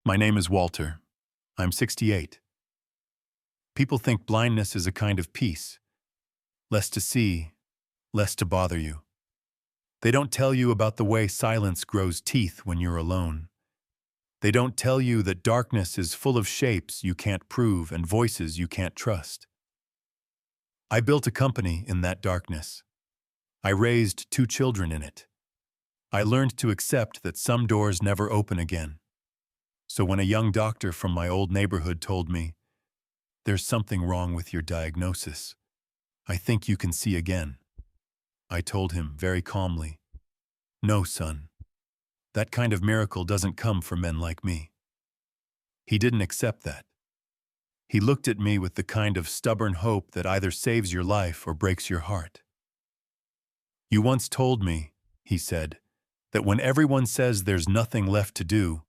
My name is Walter. I'm 68. People think blindness is a kind of peace. Less to see, less to bother you. They don't tell you about the way silence grows teeth when you're alone. They don't tell you that darkness is full of shapes you can't prove and voices you can't trust. I built a company in that darkness. I raised 2 children in it. I learned to accept that some doors never open again. So when a young doctor from my old neighborhood told me, "There's something wrong with your diagnosis. I think you can see again," I told him very calmly, "No, son. That kind of miracle doesn't come for men like me." He didn't accept that. He looked at me with the kind of stubborn hope that either saves your life or breaks your heart. "You once told me," he said, "that when everyone says there's nothing left to do,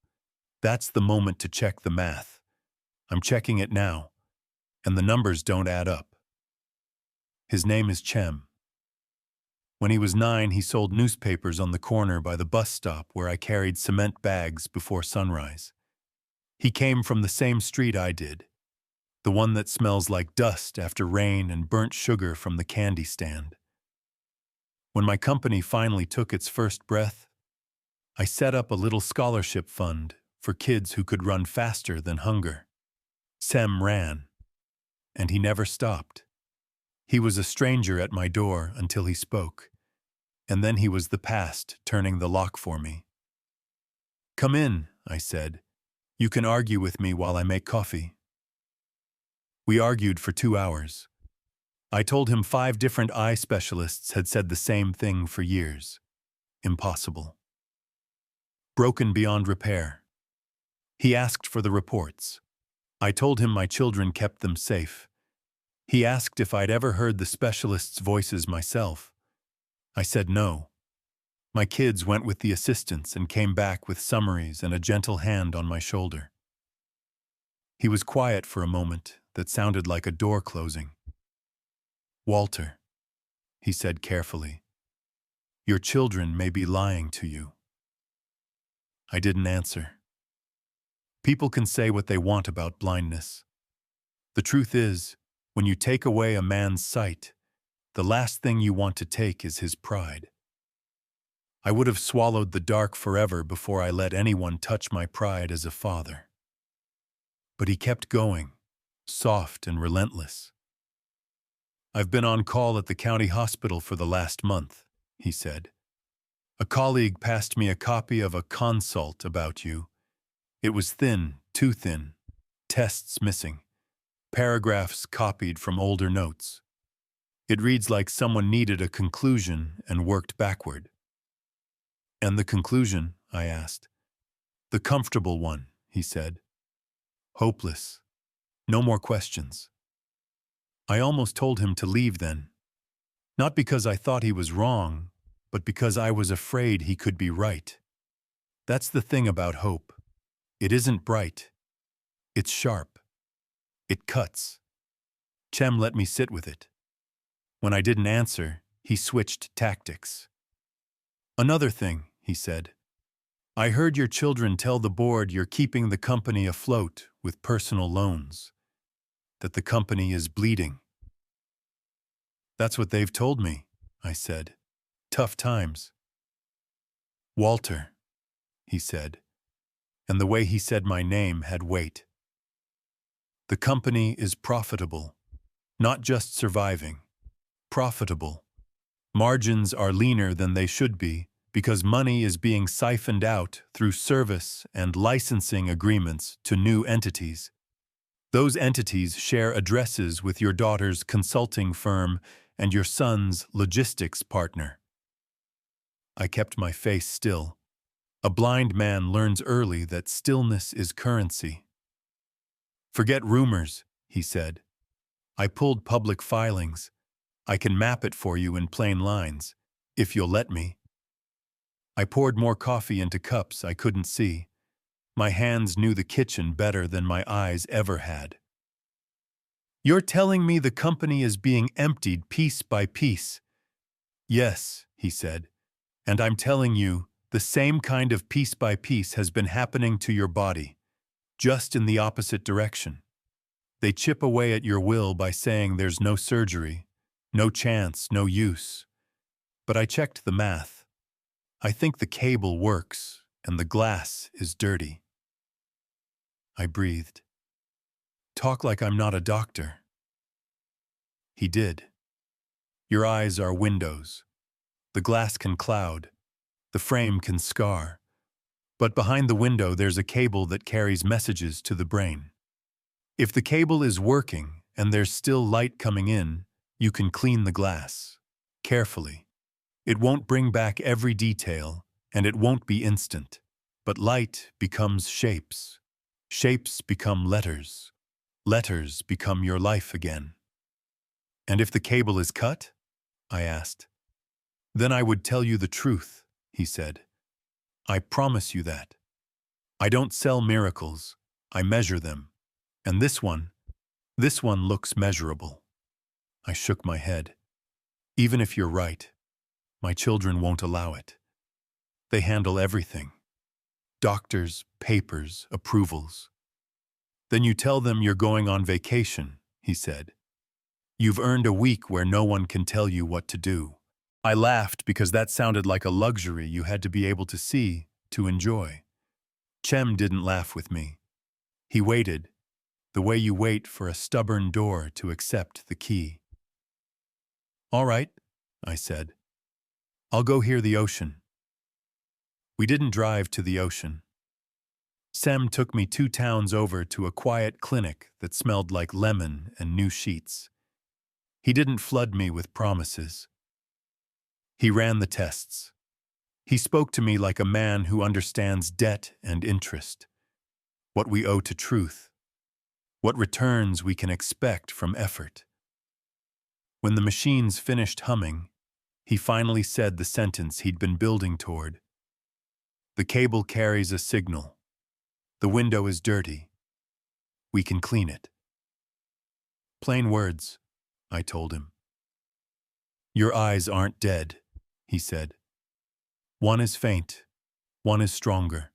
that's the moment to check the math. I'm checking it now, and the numbers don't add up." His name is Chem. When he was 9, he sold newspapers on the corner by the bus stop where I carried cement bags before sunrise. He came from the same street I did, the one that smells like dust after rain and burnt sugar from the candy stand. When my company finally took its first breath, I set up a little scholarship fund for kids who could run faster than hunger. Sem ran, and he never stopped. He was a stranger at my door until he spoke, and then he was the past turning the lock for me. "Come in," I said. "You can argue with me while I make coffee." We argued for 2 hours. I told him 5 different eye specialists had said the same thing for years. Impossible. Broken beyond repair. He asked for the reports. I told him my children kept them safe. He asked if I'd ever heard the specialists' voices myself. I said no. My kids went with the assistants and came back with summaries and a gentle hand on my shoulder. He was quiet for a moment that sounded like a door closing. "Walter," he said carefully, "your children may be lying to you." I didn't answer. People can say what they want about blindness. The truth is, when you take away a man's sight, the last thing you want to take is his pride. I would have swallowed the dark forever before I let anyone touch my pride as a father. But he kept going, soft and relentless. "I've been on call at the county hospital for the last month," he said. "A colleague passed me a copy of a consult about you. It was thin, too thin, tests missing, paragraphs copied from older notes. It reads like someone needed a conclusion and worked backward." "And the conclusion?" I asked. "The comfortable one," he said. "Hopeless. No more questions." I almost told him to leave then. Not because I thought he was wrong, but because I was afraid he could be right. That's the thing about hope. It isn't bright. It's sharp. It cuts. Chem let me sit with it. When I didn't answer, he switched tactics. "Another thing," he said. "I heard your children tell the board you're keeping the company afloat with personal loans, that the company is bleeding." "That's what they've told me," I said. "Tough times." "Walter," he said, and the way he said my name had weight. "The company is profitable, not just surviving. Profitable. Margins are leaner than they should be because money is being siphoned out through service and licensing agreements to new entities. Those entities share addresses with your daughter's consulting firm and your son's logistics partner." I kept my face still. A blind man learns early that stillness is currency. "Forget rumors," he said. "I pulled public filings. I can map it for you in plain lines, if you'll let me." I poured more coffee into cups I couldn't see. My hands knew the kitchen better than my eyes ever had. "You're telling me the company is being emptied piece by piece?" "Yes," he said, "and I'm telling you, the same kind of piece by piece has been happening to your body. just in the opposite direction. They chip away at your will by saying there's no surgery, no chance, no use. But I checked the math. I think the cable works, and the glass is dirty. I breathed. Talk like I'm not a doctor. He did. Your eyes are windows. The glass can cloud. The frame can scar. But behind the window there's a cable that carries messages to the brain. If the cable is working and there's still light coming in, you can clean the glass. Carefully. It won't bring back every detail, and it won't be instant. But light becomes shapes. Shapes become letters. Letters become your life again. And if the cable is cut? I asked. Then I would tell you the truth, he said. I promise you that. I don't sell miracles. I measure them. And this one looks measurable. I shook my head. Even if you're right, my children won't allow it. They handle everything. Doctors, papers, approvals. Then you tell them you're going on vacation, he said. You've earned a week where no one can tell you what to do. I laughed because that sounded like a luxury you had to be able to see, to enjoy. Cem didn't laugh with me. He waited, the way you wait for a stubborn door to accept the key. All right, I said. I'll go hear the ocean. We didn't drive to the ocean. Cem took me 2 towns over to a quiet clinic that smelled like lemon and new sheets. He didn't flood me with promises. He ran the tests. He spoke to me like a man who understands debt and interest, what we owe to truth, what returns we can expect from effort. When the machines finished humming, he finally said the sentence he'd been building toward. The cable carries a signal. The window is dirty. We can clean it. Plain words, I told him. Your eyes aren't dead, he said. One is faint, one is stronger.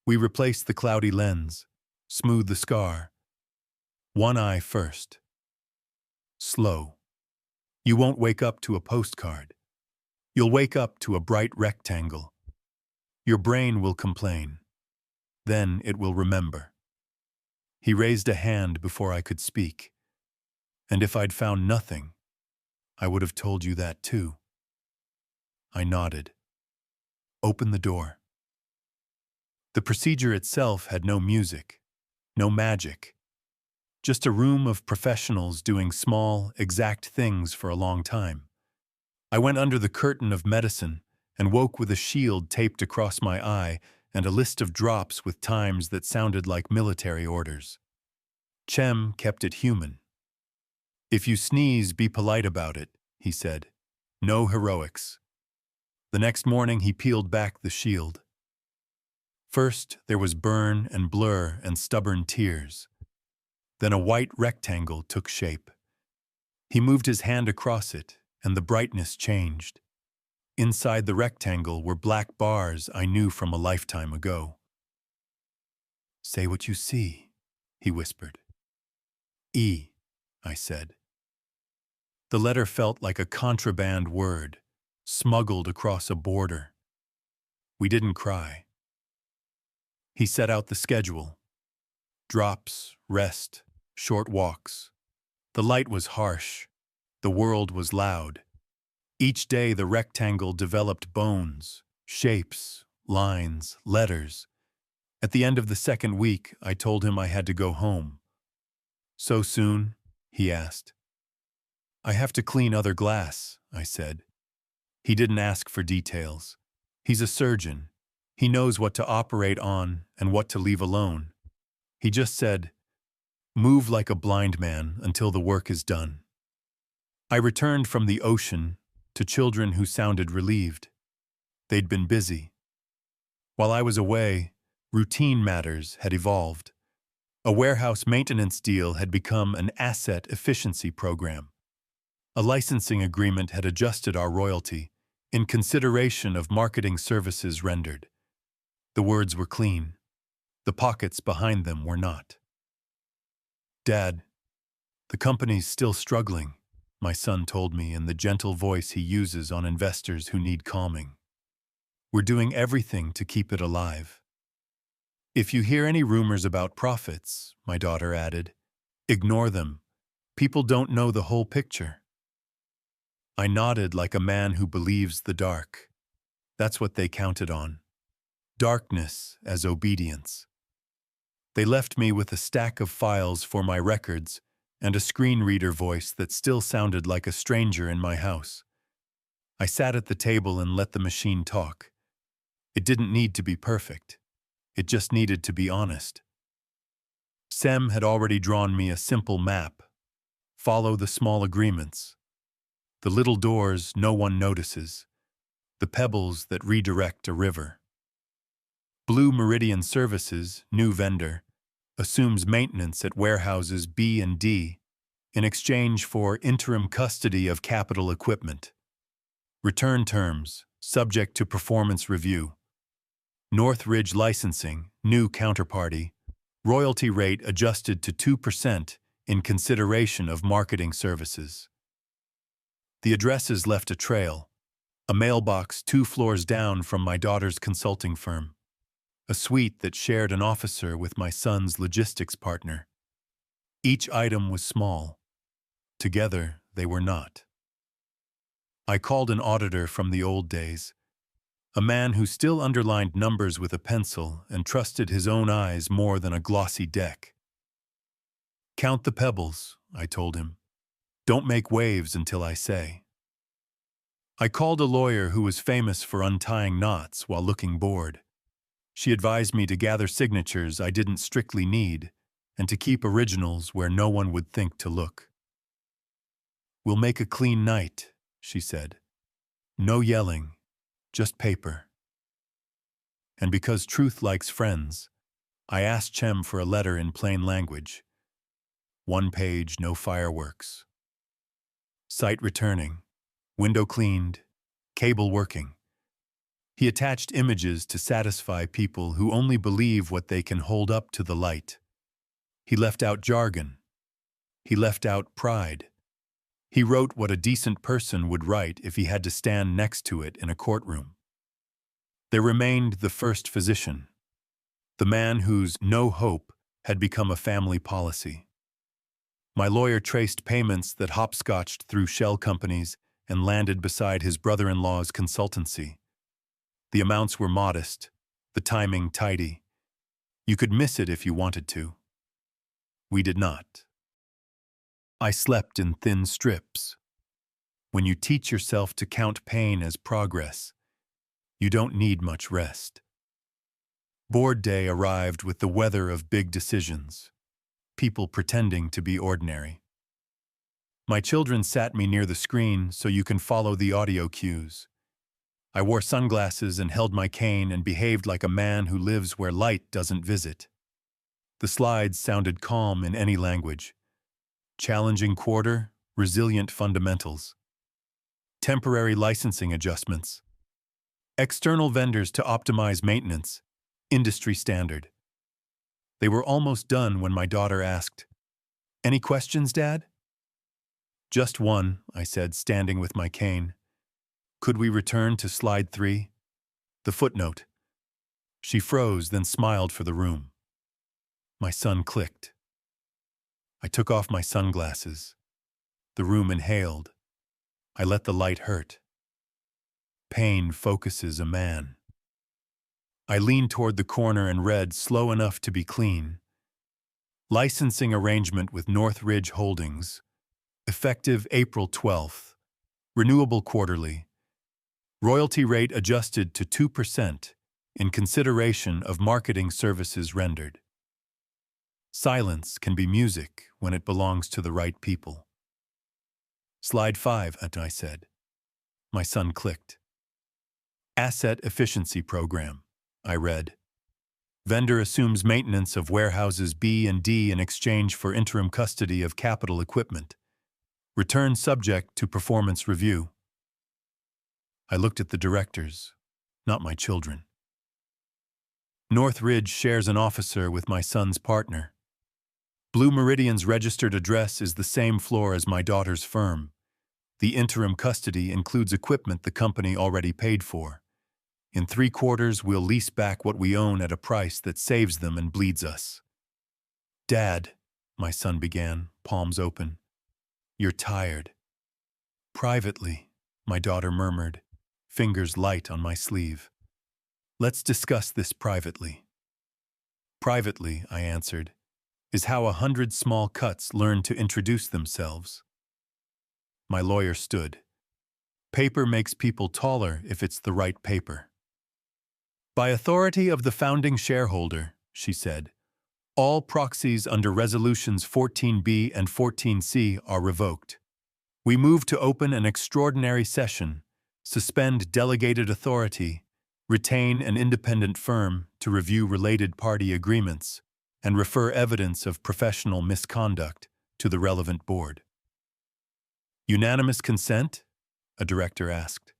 We replaced the cloudy lens, smoothed the scar. One eye first. Slow. You won't wake up to a postcard. You'll wake up to a bright rectangle. Your brain will complain. Then it will remember. He raised a hand before I could speak. And if I'd found nothing, I would have told you that too. I nodded. Open the door. The procedure itself had no music, no magic. Just a room of professionals doing small, exact things for a long time. I went under the curtain of medicine and woke with a shield taped across my eye and a list of drops with times that sounded like military orders. Cem kept it human. If you sneeze, be polite about it, he said. No heroics. The next morning he peeled back the shield. First there was burn and blur and stubborn tears. Then a white rectangle took shape. He moved his hand across it, and the brightness changed. Inside the rectangle were black bars I knew from a lifetime ago. Say what you see, he whispered. E, I said. The letter felt like a contraband word, smuggled across a border. We didn't cry. He set out the schedule. Drops, rest, short walks. The light was harsh. The world was loud. Each day the rectangle developed bones, shapes, lines, letters. At the end of the second week, I told him I had to go home. So soon? He asked. I have to clean other glass, I said. He didn't ask for details. He's a surgeon. He knows what to operate on and what to leave alone. He just said, move like a blind man until the work is done. I returned from the ocean to children who sounded relieved. They'd been busy. While I was away, routine matters had evolved. A warehouse maintenance deal had become an asset efficiency program. A licensing agreement had adjusted our royalty in consideration of marketing services rendered. The words were clean. The pockets behind them were not. "Dad, the company's still struggling," my son told me in the gentle voice he uses on investors who need calming. "We're doing everything to keep it alive." "If you hear any rumors about profits," my daughter added, "ignore them. People don't know the whole picture." I nodded like a man who believes the dark. That's what they counted on. Darkness as obedience. They left me with a stack of files for my records and a screen reader voice that still sounded like a stranger in my house. I sat at the table and let the machine talk. It didn't need to be perfect. It just needed to be honest. Sem had already drawn me a simple map. Follow the small agreements. The little doors no one notices. The pebbles that redirect a river. Blue Meridian Services, new vendor, assumes maintenance at warehouses B and D in exchange for interim custody of capital equipment. Return terms, subject to performance review. Northridge Licensing, new counterparty, royalty rate adjusted to 2% in consideration of marketing services. The addresses left a trail, a mailbox 2 floors down from my daughter's consulting firm, a suite that shared an officer with my son's logistics partner. Each item was small. Together, they were not. I called an auditor from the old days, a man who still underlined numbers with a pencil and trusted his own eyes more than a glossy deck. "Count the pebbles," I told him. "Don't make waves until I say." I called a lawyer who was famous for untying knots while looking bored. She advised me to gather signatures I didn't strictly need and to keep originals where no one would think to look. "We'll make a clean night," she said. "No yelling, just paper." And because truth likes friends, I asked Chem for a letter in plain language. 1 page, no fireworks. Site returning, window cleaned, cable working. He attached images to satisfy people who only believe what they can hold up to the light. He left out jargon. He left out pride. He wrote what a decent person would write if he had to stand next to it in a courtroom. There remained the first physician, the man whose no hope had become a family policy. My lawyer traced payments that hopscotched through shell companies and landed beside his brother-in-law's consultancy. The amounts were modest, the timing tidy. You could miss it if you wanted to. We did not. I slept in thin strips. When you teach yourself to count pain as progress, you don't need much rest. Board day arrived with the weather of big decisions, people pretending to be ordinary. My children sat me near the screen so you can follow the audio cues. I wore sunglasses and held my cane and behaved like a man who lives where light doesn't visit. The slides sounded calm in any language. Challenging quarter, resilient fundamentals. Temporary licensing adjustments. External vendors to optimize maintenance, industry standard. They were almost done when my daughter asked, "Any questions, Dad?" "Just one," I said, standing with my cane. "Could we return to slide 3? The footnote." She froze, then smiled for the room. My son clicked. I took off my sunglasses. The room inhaled. I let the light hurt. Pain focuses a man. I leaned toward the corner and read, slow enough to be clean. Licensing arrangement with Northridge Holdings. Effective April 12th. Renewable quarterly. Royalty rate adjusted to 2% in consideration of marketing services rendered. Silence can be music when it belongs to the right people. Slide 5, I said. My son clicked. Asset Efficiency Program, I read. Vendor assumes maintenance of warehouses B and D in exchange for interim custody of capital equipment. Return subject to performance review. I looked at the directors, not my children. Northridge shares an officer with my son's partner. Blue Meridian's registered address is the same floor as my daughter's firm. The interim custody includes equipment the company already paid for. In 3 quarters, we'll lease back what we own at a price that saves them and bleeds us. Dad, my son began, palms open. You're tired. Privately, my daughter murmured, fingers light on my sleeve. Let's discuss this privately. Privately, I answered, is how 100 small cuts learn to introduce themselves. My lawyer stood. Paper makes people taller if it's the right paper. By authority of the founding shareholder, she said, all proxies under Resolutions 14B and 14C are revoked. We move to open an extraordinary session, suspend delegated authority, retain an independent firm to review related party agreements, and refer evidence of professional misconduct to the relevant board. Unanimous consent? A director asked.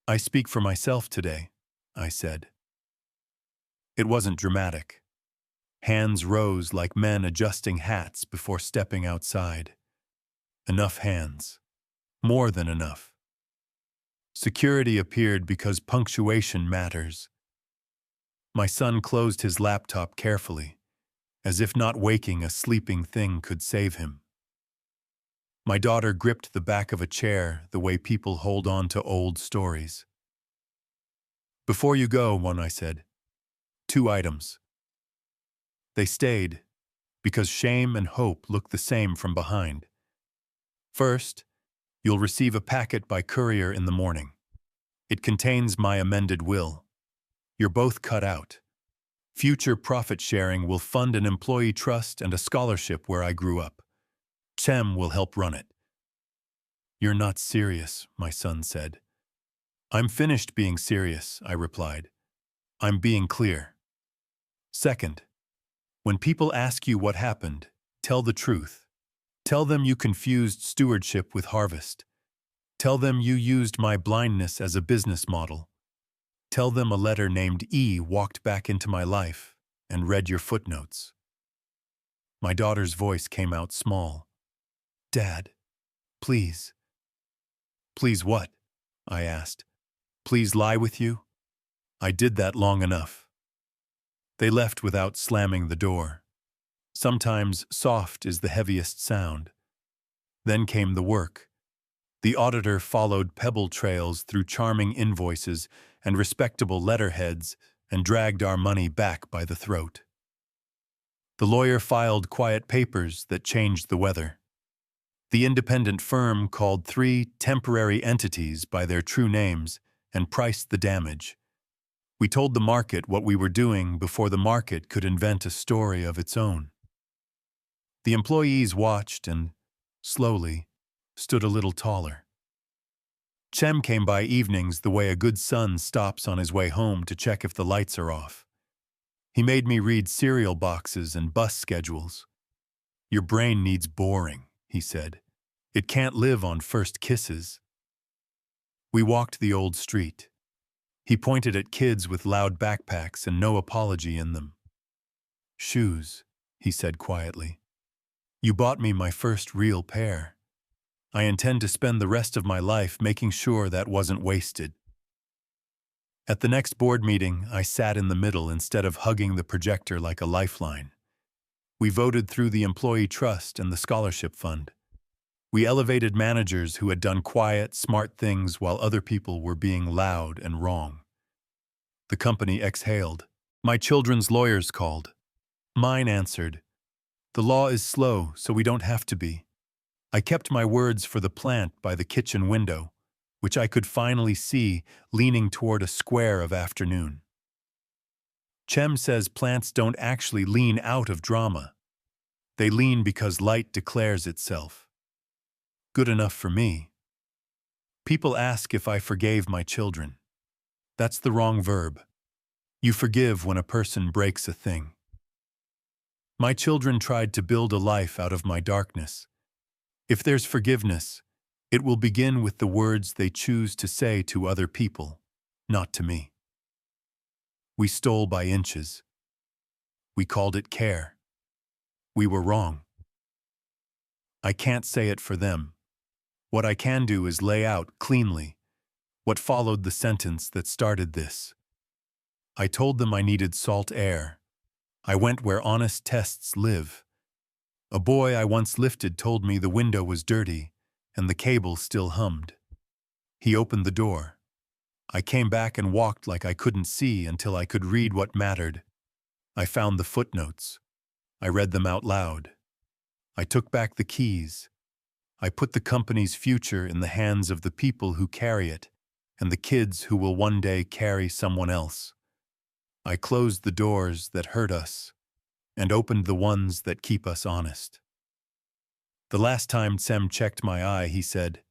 I speak for myself today, I said. It wasn't dramatic. Hands rose like men adjusting hats before stepping outside. Enough hands. More than enough. Security appeared because punctuation matters. My son closed his laptop carefully, as if not waking a sleeping thing could save him. My daughter gripped the back of a chair the way people hold on to old stories. Before you go, I said, 2 items. They stayed, because shame and hope look the same from behind. First, you'll receive a packet by courier in the morning. It contains my amended will. You're both cut out. Future profit sharing will fund an employee trust and a scholarship where I grew up. Cem will help run it. You're not serious, my son said. I'm finished being serious, I replied. I'm being clear. Second, when people ask you what happened, tell the truth. Tell them you confused stewardship with harvest. Tell them you used my blindness as a business model. Tell them a letter named E walked back into my life and read your footnotes. My daughter's voice came out small. Dad, please. Please what? I asked. Please lie with you? I did that long enough. They left without slamming the door. Sometimes soft is the heaviest sound. Then came the work. The auditor followed pebble trails through charming invoices and respectable letterheads and dragged our money back by the throat. The lawyer filed quiet papers that changed the weather. The independent firm called 3 temporary entities by their true names and priced the damage. We told the market what we were doing before the market could invent a story of its own. The employees watched and, slowly, stood a little taller. Cem came by evenings the way a good son stops on his way home to check if the lights are off. He made me read cereal boxes and bus schedules. Your brain needs boring, he said. It can't live on first kisses. We walked the old street. He pointed at kids with loud backpacks and no apology in them. Shoes, he said quietly. You bought me my first real pair. I intend to spend the rest of my life making sure that wasn't wasted. At the next board meeting, I sat in the middle instead of hugging the projector like a lifeline. We voted through the employee trust and the scholarship fund. We elevated managers who had done quiet, smart things while other people were being loud and wrong. The company exhaled. My children's lawyers called. Mine answered. The law is slow, so we don't have to be. I kept my words for the plant by the kitchen window, which I could finally see leaning toward a square of afternoon. Cem says plants don't actually lean out of drama. They lean because light declares itself. Good enough for me. People ask if I forgave my children. That's the wrong verb. You forgive when a person breaks a thing. My children tried to build a life out of my darkness. If there's forgiveness, it will begin with the words they choose to say to other people, not to me. We stole by inches. We called it care. We were wrong. I can't say it for them. What I can do is lay out cleanly what followed the sentence that started this. I told them I needed salt air. I went where honest tests live. A boy I once lifted told me the window was dirty and the cable still hummed. He opened the door. I came back and walked like I couldn't see until I could read what mattered. I found the footnotes. I read them out loud. I took back the keys. I put the company's future in the hands of the people who carry it and the kids who will one day carry someone else. I closed the doors that hurt us and opened the ones that keep us honest. The last time Tsem checked my eye, he said,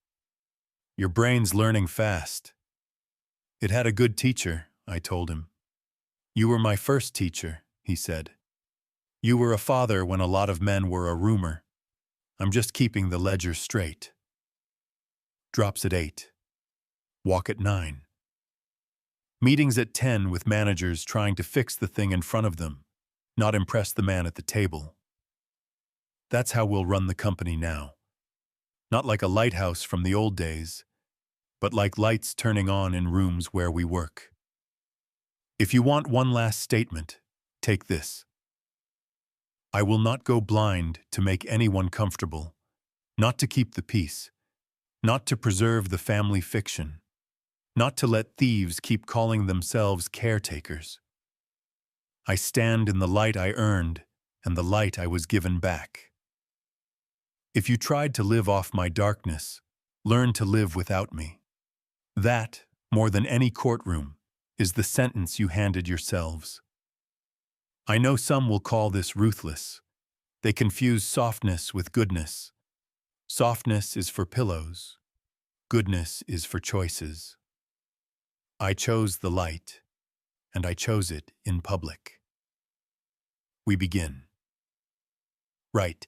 "Your brain's learning fast." It had a good teacher, I told him. "You were my first teacher," he said. "You were a father when a lot of men were a rumor. I'm just keeping the ledger straight." Drops at 8. Walk at 9. Meetings at 10 with managers trying to fix the thing in front of them, not impress the man at the table. That's how we'll run the company now. Not like a lighthouse from the old days, but like lights turning on in rooms where we work. If you want one last statement, take this. I will not go blind to make anyone comfortable, not to keep the peace, not to preserve the family fiction, not to let thieves keep calling themselves caretakers. I stand in the light I earned and the light I was given back. If you tried to live off my darkness, learn to live without me. That, more than any courtroom, is the sentence you handed yourselves. I know some will call this ruthless. They confuse softness with goodness. Softness is for pillows. Goodness is for choices. I chose the light, and I chose it in public. We begin. Right.